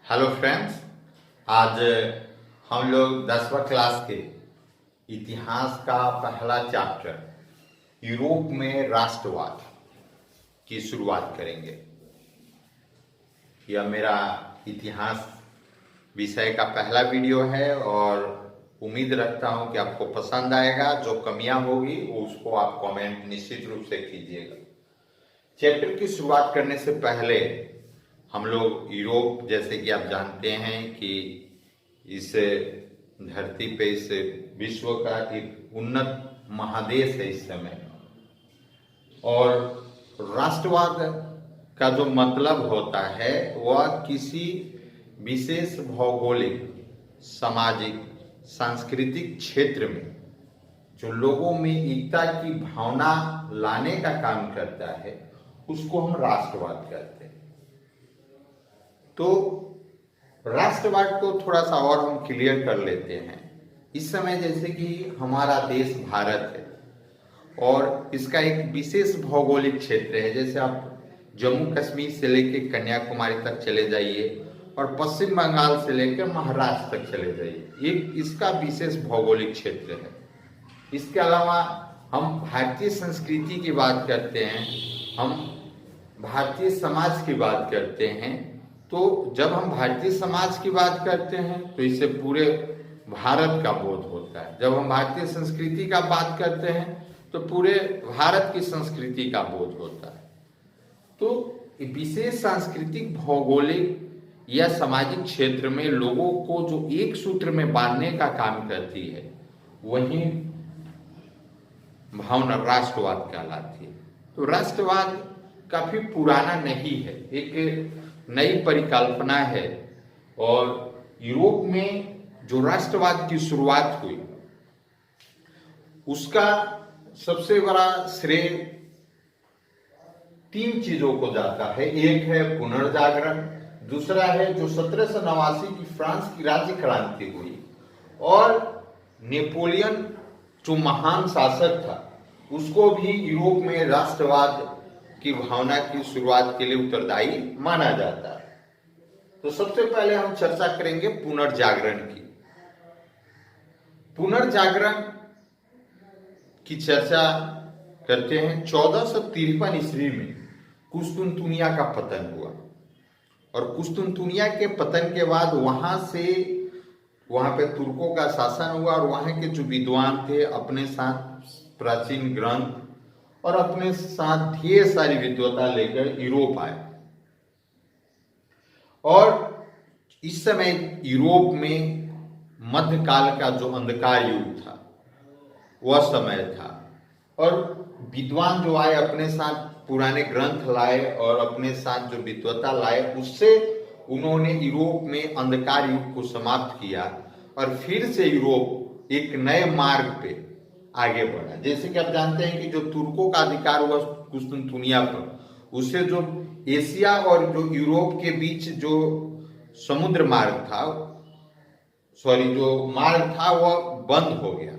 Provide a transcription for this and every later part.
Hello friends. आज हम लोग 10वीं क्लास के इतिहास का पहला चैप्टर यूरोप में राष्ट्रवाद की शुरुआत करेंगे। यह मेरा इतिहास विषय का पहला वीडियो है और उम्मीद रखता हूं कि आपको पसंद आएगा। जो कमियां होगी वो उसको आप कमेंट निश्चित रूप से कीजिएगा। चैप्टर की शुरुआत करने से पहले हम लोग यूरोप, जैसे कि आप जानते हैं कि इस धरती पे इस विश्व का एक उन्नत महादेश है इस समय, और राष्ट्रवाद का जो मतलब होता है वह किसी विशेष भौगोलिक, सामाजिक, सांस्कृतिक क्षेत्र में जो लोगों में एकता की भावना लाने का काम करता है उसको हम राष्ट्रवाद कहते हैं। तो राष्ट्रवाद को थोड़ा सा और हम क्लियर कर लेते हैं। इस समय जैसे कि हमारा देश भारत है और इसका एक विशेष भौगोलिक क्षेत्र है। जैसे आप जम्मू कश्मीर से लेकर कन्याकुमारी तक चले जाइए और पश्चिम बंगाल से लेकर महाराष्ट्र तक चले जाइए, एक इसका विशेष भौगोलिक क्षेत्र है। इसके अलावा हम भारतीय संस्कृति की बात करते हैं, हम भारतीय समाज की बात करते हैं। तो जब हम भारतीय समाज की बात करते हैं तो इससे पूरे भारत का बोध होता है। जब हम भारतीय संस्कृति का बात करते हैं तो पूरे भारत की संस्कृति का बोध होता है। तो विशेष सांस्कृतिक, भौगोलिक या सामाजिक क्षेत्र में लोगों को जो एक सूत्र में बांधने का काम करती है वही भावना राष्ट्रवाद कहलाती है। तो राष्ट्रवाद काफी पुराना नहीं है, एक नई परिकल्पना है। और यूरोप में जो राष्ट्रवाद की शुरुआत हुई उसका सबसे बड़ा श्रेय 3 चीजों को जाता है। एक है पुनर्जागरण, दूसरा है जो 1789 की फ्रांस की राज्य क्रांति हुई, और नेपोलियन जो महान शासक था उसको भी यूरोप में राष्ट्रवाद की भावना की शुरुआत के लिए उत्तरदायी माना जाता है। तो सबसे पहले हम चर्चा करेंगे पुनर्जागरण की। पुनर्जागरण की चर्चा करते हैं। 1453 ईस्वी में कुस्तुनतुनिया का पतन हुआ, और कुस्तुनतुनिया के पतन के बाद वहां पे तुर्कों का शासन हुआ, और वहां के जो विद्वान थे अपने साथ प्राचीन ग्रंथ और अपने साथ ढेर सारी विद्वता लेकर यूरोप आए। और इस समय यूरोप में मध्यकाल का जो अंधकार युग था वह समय था, और विद्वान जो आए अपने साथ पुराने ग्रंथ लाए और अपने साथ जो विद्वता लाए, उससे उन्होंने यूरोप में अंधकार युग को समाप्त किया और फिर से यूरोप एक नए मार्ग पे आगे बढ़ा। जैसे कि आप जानते हैं कि जो तुर्कों का अधिकार हुआ कुस्तुनतुनिया पर, उससे जो एशिया और जो यूरोप के बीच जो समुद्र मार्ग था, जो मार्ग था वह बंद हो गया,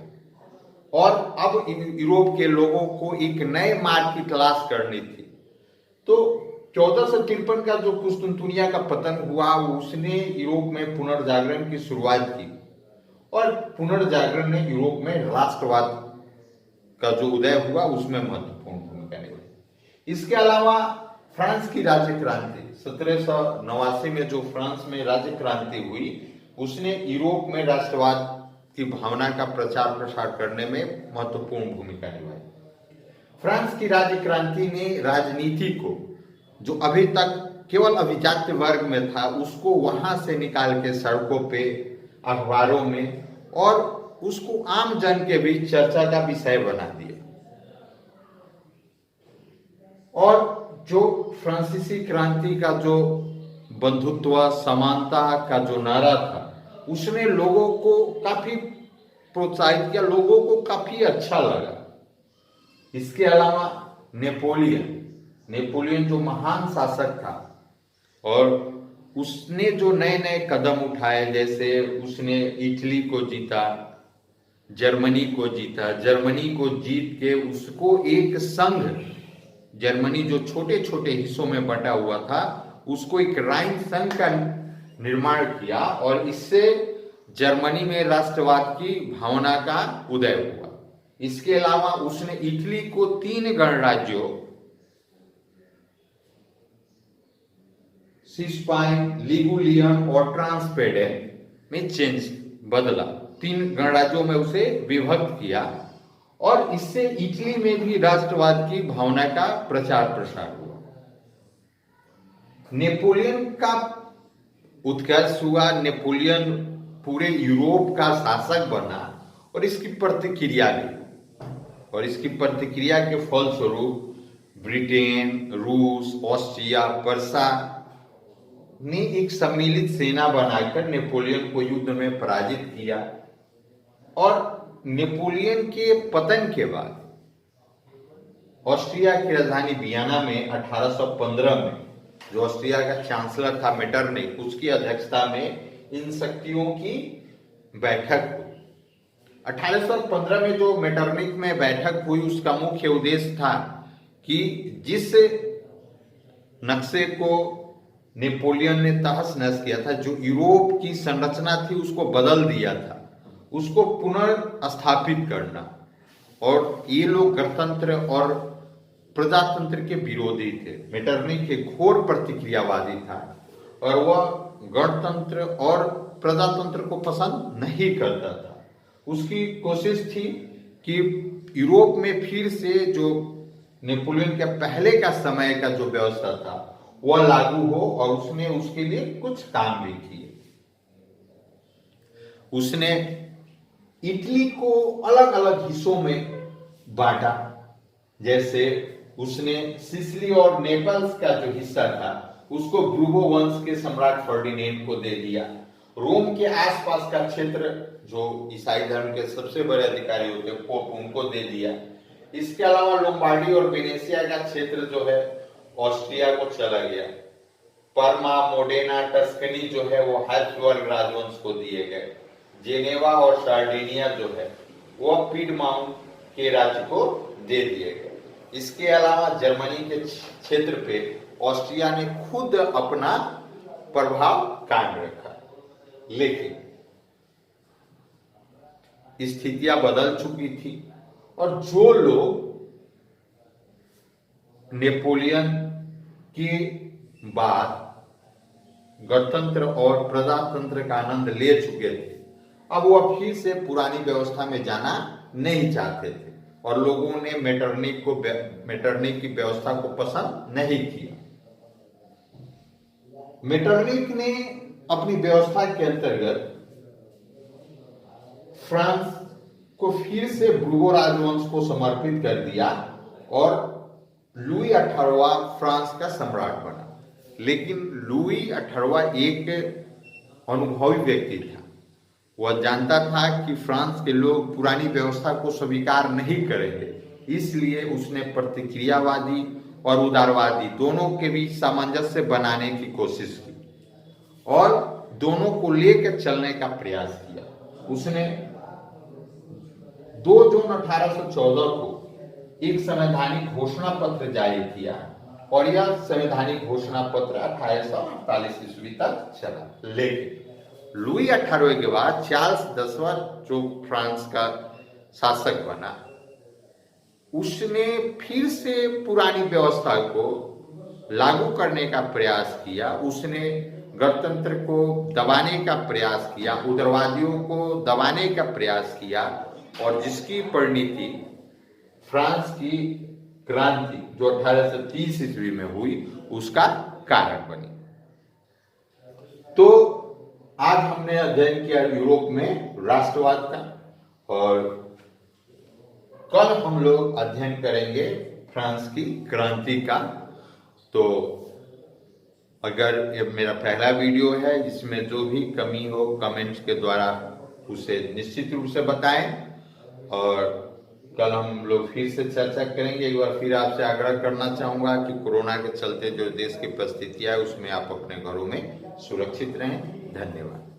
और अब यूरोप के लोगों को एक नए मार्ग की तलाश करनी थी। तो 1453 का जो कुस्तुनतुनिया का पतन हुआ उसने यूरोप में पुनर्जागरण की शुरुआत की, और पुनर्जागरण ने यूरोप में राष्ट्रवाद का जो उदय हुआ उसमें महत्वपूर्ण भूमिका निभाई। इसके अलावा फ्रांस की राज्य क्रांति 1789 में जो फ्रांस में राज्य क्रांति हुई उसने यूरोप में राष्ट्रवाद की भावना का प्रचार प्रसार करने में महत्वपूर्ण भूमिका निभाई। फ्रांस की राज्य क्रांति ने राजनीति को, जो अभी तक केवल अभिजात्य वर्ग में था, उसको वहां से निकाल के सड़कों पे, अखबारों में और उसको आम जन के बीच चर्चा का विषय बना दिया। और जो फ्रांसीसी क्रांति का जो बंधुत्व, समानता का जो नारा था उसने लोगों को काफी प्रोत्साहित किया, लोगों को काफी अच्छा लगा। इसके अलावा नेपोलियन जो महान शासक था, और उसने जो नए नए कदम उठाए, जैसे उसने इटली को जीता, जर्मनी को जीत के उसको एक संघ, जर्मनी जो छोटे छोटे हिस्सों में बटा हुआ था उसको एक राइन संघ का निर्माण किया और इससे जर्मनी में राष्ट्रवाद की भावना का उदय हुआ। इसके अलावा उसने इटली को 3 गणराज्यों सिस्पाइन, लिगुलियन और ट्रांसपेडेन में बदला। 3 गणराज्यों में उसे विभक्त किया और इससे इटली में भी राष्ट्रवाद की भावना का प्रचार प्रसार हुआ। नेपोलियन का उत्कर्ष हुआ। नेपोलियन पूरे यूरोप का शासक बना और इसकी प्रतिक्रिया के फलस्वरूप ब्रिटेन, रूस, ऑस्ट्रिया, पर्सा ने एक सम्मिलित सेना बनाकर नेपोलियन को युद्ध में पराजित किया। और नेपोलियन के पतन के बाद ऑस्ट्रिया की राजधानी वियना में 1815 में जो ऑस्ट्रिया का चांसलर था मेटरनिक, उसकी अध्यक्षता में इन शक्तियों की बैठक हुई। 1815 में जो मेटरनिक में बैठक हुई उसका मुख्य उद्देश्य था कि जिस नक्शे को नेपोलियन ने तहस नहस किया था, जो यूरोप की संरचना थी उसको बदल दिया था, उसको पुनर्स्थापित करना। और ये लोग गणतंत्र और प्रजातंत्र के विरोधी थे। मेटरनिक के घोर प्रतिक्रियावादी था और वह गणतंत्र और प्रजातंत्र को पसंद नहीं करता था। उसकी कोशिश थी कि यूरोप में फिर से जो नेपोलियन के पहले का समय का जो व्यवस्था था वह लागू हो, और उसने उसके लिए कुछ काम भी किए। उसने इटली को अलग अलग हिस्सों में बांटा। जैसे उसने सिसिली और नेपल्स का जो हिस्सा था उसको ब्रूबो वंश के सम्राट फर्डिनेंड को दे दिया। रोम के आसपास का क्षेत्र जो ईसाई धर्म के सबसे बड़े अधिकारी होते हैं पोप, उनको दे दिया। इसके अलावा लोम्बार्डी और वेनेशिया का क्षेत्र जो है ऑस्ट्रिया को चला गया। परमा, मोडेना, टस्कनी जो है वो हैब्सबर्ग राजवंश को दिए गए। जेनेवा और सार्डिनिया जो है वो पीडमाउंट के राज्य को दे दिए गए। इसके अलावा जर्मनी के क्षेत्र पे ऑस्ट्रिया ने खुद अपना प्रभाव कायम रखा, लेकिन स्थितियां बदल चुकी थी और जो लोग नेपोलियन के बाद गणतंत्र और प्रजातंत्र का आनंद ले चुके थे, अब वह फिर से पुरानी व्यवस्था में जाना नहीं चाहते थे और लोगों ने मेटरनिक की व्यवस्था को पसंद नहीं किया। मेटरनिक ने अपनी व्यवस्था के अंतर्गत फ्रांस को फिर से ब्रूबो राजवंश को समर्पित कर दिया और लुई 18वां फ्रांस का सम्राट बना। लेकिन लुई 18वां एक अनुभवी व्यक्ति था। वह जानता था कि फ्रांस के लोग पुरानी व्यवस्था को स्वीकार नहीं करेंगे, इसलिए उसने प्रतिक्रियावादी और उदारवादी दोनों के बीच सामंजस्य बनाने की कोशिश की और दोनों को लेकर चलने का प्रयास किया। उसने 2 जून 1814 को एक संवैधानिक घोषणा पत्र जारी किया और यह संवैधानिक घोषणा पत्र 1848 ईस्वी तक चला। लेकिन लुई 18वें के बाद चार्ल्स 10वां जो फ्रांस का शासक बना, उसने फिर से पुरानी व्यवस्था को लागू करने का प्रयास किया। उसने गणतंत्र को दबाने का प्रयास किया, उदारवादियों को दबाने का प्रयास किया और जिसकी परिणति फ्रांस की क्रांति जो 1830 ईस्वी में हुई उसका कारण बनी। तो आज हमने अध्ययन किया यूरोप में राष्ट्रवाद का और कल हम लोग अध्ययन करेंगे फ्रांस की क्रांति का। तो अगर ये मेरा पहला वीडियो है, इसमें जो भी कमी हो कमेंट्स के द्वारा उसे निश्चित रूप से बताएं और कल हम लोग फिर से चर्चा करेंगे। एक बार फिर आपसे आग्रह करना चाहूंगा कि कोरोना के चलते जो देश की परिस्थितियां है उसमें आप अपने घरों में सुरक्षित रहें। धन्यवाद।